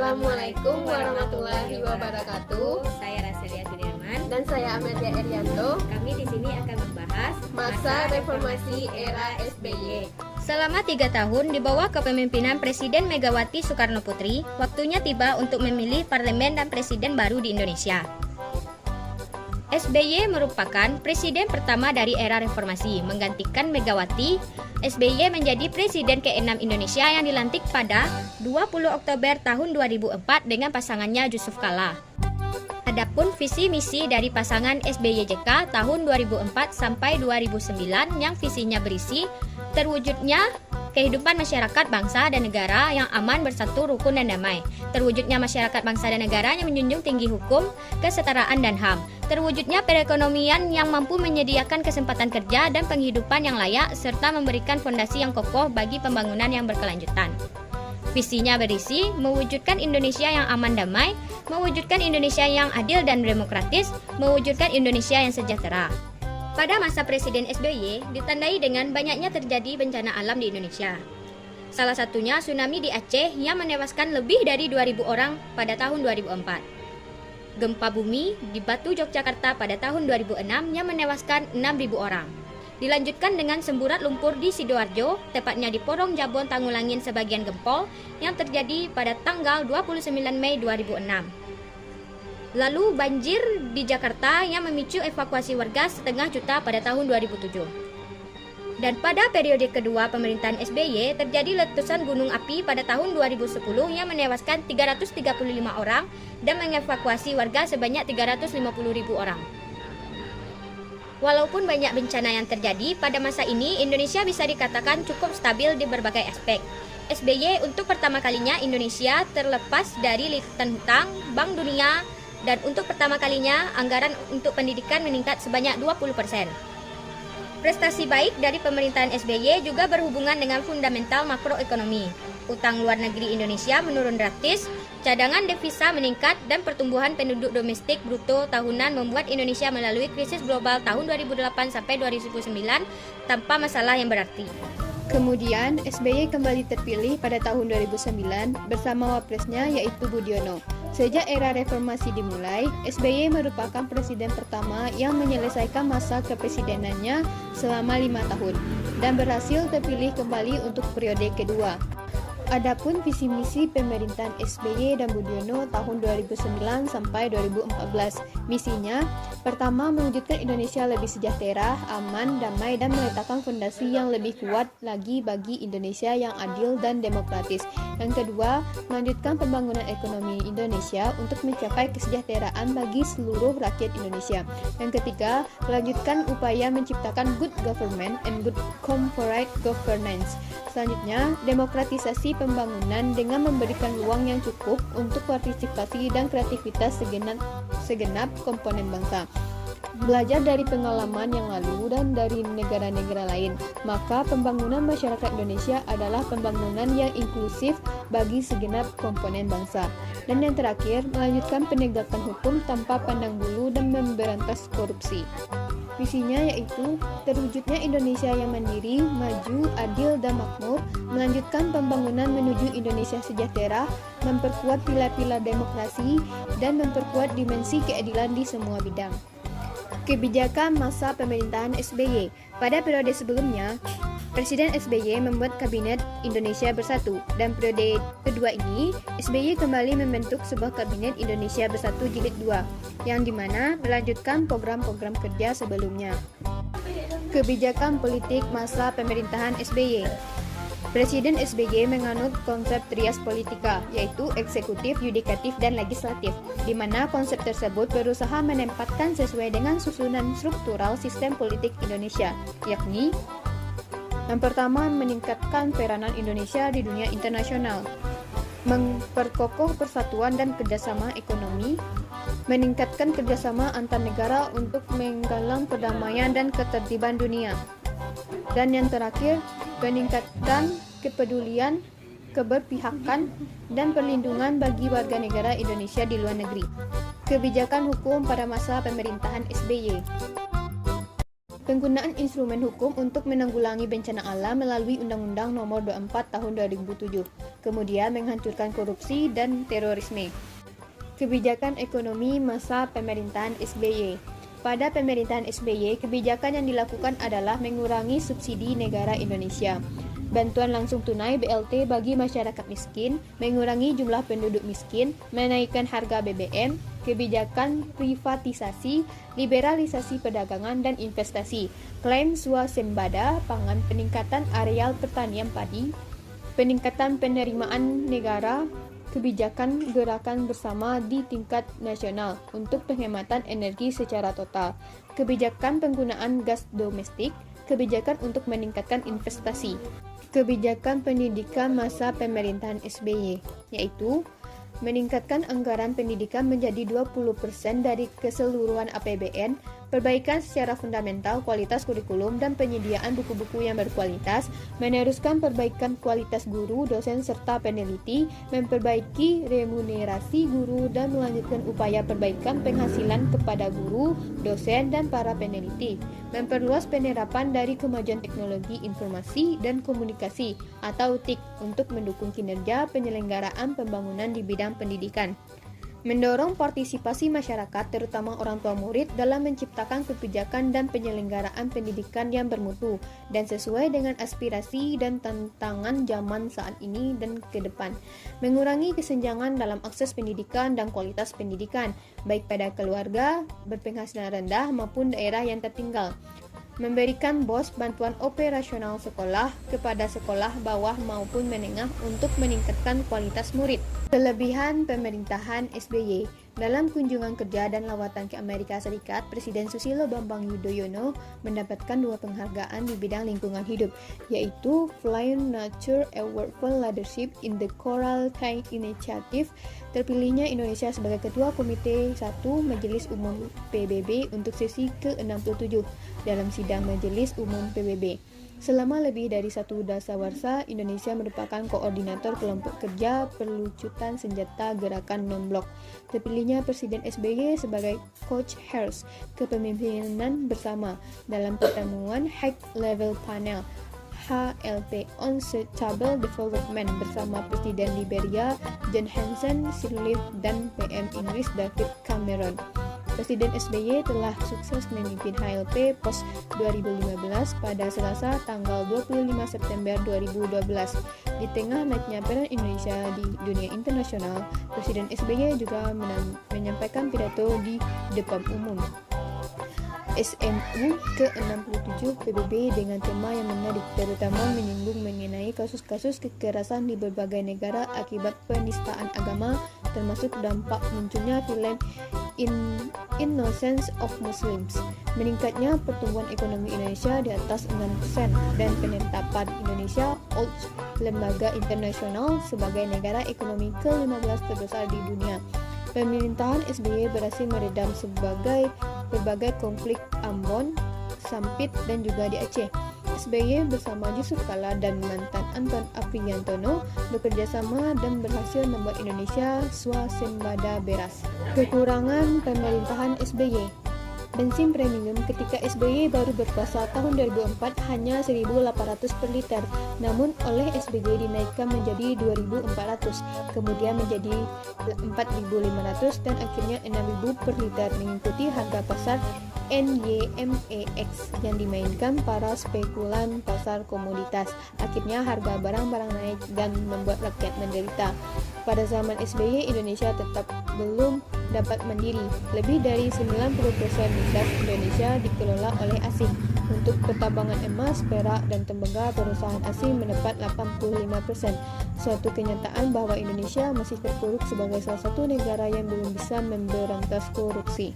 Assalamualaikum warahmatullahi wabarakatuh. Saya Raselia Sudirman Dan saya Amelia Erianto. Kami di sini akan membahas Masa reformasi era SBY. Selama 3 tahun di bawah kepemimpinan Presiden Megawati Soekarno Putri, waktunya tiba untuk memilih parlemen dan presiden baru di Indonesia. SBY merupakan presiden pertama dari era reformasi, menggantikan Megawati. SBY menjadi presiden ke-6 Indonesia yang dilantik pada 20 Oktober tahun 2004 dengan pasangannya Yusuf Kala. Adapun visi misi dari pasangan SBY-JK tahun 2004 sampai 2009 yang visinya berisi terwujudnya kehidupan masyarakat bangsa dan negara yang aman, bersatu, rukun, dan damai. Terwujudnya masyarakat bangsa dan negara yang menjunjung tinggi hukum, kesetaraan, dan HAM. Terwujudnya perekonomian yang mampu menyediakan kesempatan kerja dan penghidupan yang layak, serta memberikan fondasi yang kokoh bagi pembangunan yang berkelanjutan. Visinya berisi mewujudkan Indonesia yang aman damai, mewujudkan Indonesia yang adil dan demokratis, mewujudkan Indonesia yang sejahtera. Pada masa Presiden SBY ditandai dengan banyaknya terjadi bencana alam di Indonesia. Salah satunya tsunami di Aceh yang menewaskan lebih dari 2.000 orang pada tahun 2004. Gempa bumi di Batu Yogyakarta pada tahun 2006 yang menewaskan 6.000 orang. Dilanjutkan dengan semburat lumpur di Sidoarjo, tepatnya di Porong Jabon Tangulangin sebagian Gempol yang terjadi pada tanggal 29 Mei 2006. Lalu banjir di Jakarta yang memicu evakuasi warga 1,5 juta pada tahun 2007. Dan pada periode kedua pemerintahan SBY terjadi letusan gunung api pada tahun 2010 yang menewaskan 335 orang dan mengevakuasi warga sebanyak 350.000 orang. Walaupun banyak bencana yang terjadi, pada masa ini Indonesia bisa dikatakan cukup stabil di berbagai aspek. SBY untuk pertama kalinya Indonesia terlepas dari lipatan hutang Bank Dunia, dan untuk pertama kalinya anggaran untuk pendidikan meningkat sebanyak 20%. Prestasi baik dari pemerintahan SBY juga berhubungan dengan fundamental makroekonomi. Utang luar negeri Indonesia menurun drastis, cadangan devisa meningkat, dan pertumbuhan penduduk domestik bruto tahunan membuat Indonesia melalui krisis global tahun 2008 sampai 2009 tanpa masalah yang berarti. Kemudian SBY kembali terpilih pada tahun 2009 bersama wapresnya yaitu Budiono. Sejak era reformasi dimulai, SBY merupakan presiden pertama yang menyelesaikan masa kepresidenannya selama 5 tahun dan berhasil terpilih kembali untuk periode kedua. Adapun visi misi pemerintahan SBY dan Budiono tahun 2009 sampai 2014. Misinya, pertama mewujudkan Indonesia lebih sejahtera, aman, damai, dan meletakkan fondasi yang lebih kuat lagi bagi Indonesia yang adil dan demokratis. Yang kedua, melanjutkan pembangunan ekonomi Indonesia untuk mencapai kesejahteraan bagi seluruh rakyat Indonesia. Yang ketiga, melanjutkan upaya menciptakan good government and good corporate governance. Selanjutnya, demokratisasi pembangunan dengan memberikan ruang yang cukup untuk partisipasi dan kreativitas segenap komponen bangsa. Belajar dari pengalaman yang lalu dan dari negara-negara lain, maka pembangunan masyarakat Indonesia adalah pembangunan yang inklusif bagi segenap komponen bangsa. Dan yang terakhir, melanjutkan penegakan hukum tanpa pandang bulu dan memberantas korupsi. Visinya yaitu terwujudnya Indonesia yang mandiri, maju, adil, dan makmur, melanjutkan pembangunan menuju Indonesia sejahtera, memperkuat pilar-pilar demokrasi, dan memperkuat dimensi keadilan di semua bidang. Kebijakan masa pemerintahan SBY. Pada periode sebelumnya, Presiden SBY membuat Kabinet Indonesia Bersatu, dan periode kedua ini, SBY kembali membentuk sebuah Kabinet Indonesia Bersatu Jilid 2, yang dimana melanjutkan program-program kerja sebelumnya. Kebijakan politik masa pemerintahan SBY. Presiden SBY menganut konsep trias politika, yaitu eksekutif, yudikatif, dan legislatif, di mana konsep tersebut berusaha menempatkan sesuai dengan susunan struktural sistem politik Indonesia, yakni yang pertama, meningkatkan peranan Indonesia di dunia internasional, memperkokoh persatuan dan kerjasama ekonomi, meningkatkan kerjasama antar negara untuk menggalang perdamaian dan ketertiban dunia, dan yang terakhir, meningkatkan kepedulian, keberpihakan, dan perlindungan bagi warga negara Indonesia di luar negeri. Kebijakan hukum pada masa pemerintahan SBY. Penggunaan instrumen hukum untuk menanggulangi bencana alam melalui Undang-Undang Nomor 24 Tahun 2007. Kemudian menghancurkan korupsi dan terorisme. Kebijakan ekonomi masa pemerintahan SBY. Pada pemerintahan SBY, kebijakan yang dilakukan adalah mengurangi subsidi negara Indonesia, bantuan langsung tunai BLT bagi masyarakat miskin, mengurangi jumlah penduduk miskin, menaikkan harga BBM, kebijakan privatisasi, liberalisasi perdagangan dan investasi, klaim swasembada pangan, peningkatan areal pertanian padi, peningkatan penerimaan negara, kebijakan gerakan bersama di tingkat nasional untuk penghematan energi secara total, kebijakan penggunaan gas domestik, kebijakan untuk meningkatkan investasi. Kebijakan pendidikan masa pemerintahan SBY, yaitu meningkatkan anggaran pendidikan menjadi 20% dari keseluruhan APBN, perbaikan secara fundamental kualitas kurikulum dan penyediaan buku-buku yang berkualitas, meneruskan perbaikan kualitas guru, dosen, serta peneliti, memperbaiki remunerasi guru, dan melanjutkan upaya perbaikan penghasilan kepada guru, dosen, dan para peneliti, memperluas penerapan dari kemajuan teknologi informasi dan komunikasi atau TIK untuk mendukung kinerja penyelenggaraan pembangunan di bidang pendidikan. Mendorong partisipasi masyarakat, terutama orang tua murid, dalam menciptakan kebijakan dan penyelenggaraan pendidikan yang bermutu dan sesuai dengan aspirasi dan tantangan zaman saat ini dan ke depan. Mengurangi kesenjangan dalam akses pendidikan dan kualitas pendidikan, baik pada keluarga berpenghasilan rendah maupun daerah yang tertinggal. Memberikan BOS bantuan operasional sekolah kepada sekolah bawah maupun menengah untuk meningkatkan kualitas murid. Kelebihan pemerintahan SBY. Dalam kunjungan kerja dan lawatan ke Amerika Serikat, Presiden Susilo Bambang Yudhoyono mendapatkan 2 penghargaan di bidang lingkungan hidup, yaitu Flying Nature Award for Leadership in the Coral Tank Initiative. Terpilihnya Indonesia sebagai Ketua Komite 1 Majelis Umum PBB untuk sesi ke-67 dalam sidang Majelis Umum PBB. Selama lebih dari 1 dasawarsa, Indonesia merupakan koordinator kelompok kerja perlucutan senjata gerakan non-blok. Terpilihnya Presiden SBY sebagai Coach Harris kepemimpinan bersama dalam pertemuan High Level Panel HLP on Sustainable Development bersama Presiden Liberia John Hanson Sirleaf dan PM Inggris David Cameron. Presiden SBY telah sukses memimpin HLP POS 2015 pada Selasa tanggal 25 September 2012. Di tengah naiknya peran Indonesia di dunia internasional, Presiden SBY juga menyampaikan pidato di depan umum SMU ke-67 PBB dengan tema yang menarik, terutama menyinggung mengenai kasus-kasus kekerasan di berbagai negara akibat penistaan agama, termasuk dampak munculnya film Innocence of Muslims, meningkatnya pertumbuhan ekonomi Indonesia di atas 6%, dan penetapan Indonesia oleh lembaga internasional sebagai negara ekonomi ke-15 terbesar di dunia. Pemerintahan SBY berhasil meredam berbagai konflik Ambon, Sampit, dan juga di Aceh. SBY bersama Yusuf Kala dan mantan Anton Apriantono bekerja sama dan berhasil membuat Indonesia swasembada beras. Kekurangan pemerintahan SBY. Bensin premium ketika SBY baru berkuasa tahun 2004 hanya 1.800 per liter, namun oleh SBY dinaikkan menjadi 2.400, kemudian menjadi 4.500 dan akhirnya 6.000 per liter, mengikuti harga pasar NYMEX yang dimainkan para spekulan pasar komoditas. Akhirnya harga barang-barang naik dan membuat rakyat menderita. Pada zaman SBY, Indonesia tetap belum dapat mandiri. Lebih dari 90% gas Indonesia dikelola oleh asing. Untuk pertambangan emas, perak, dan tembaga, perusahaan asing mendapat 85%. Suatu kenyataan bahwa Indonesia masih terpuruk sebagai salah satu negara yang belum bisa memberantas korupsi.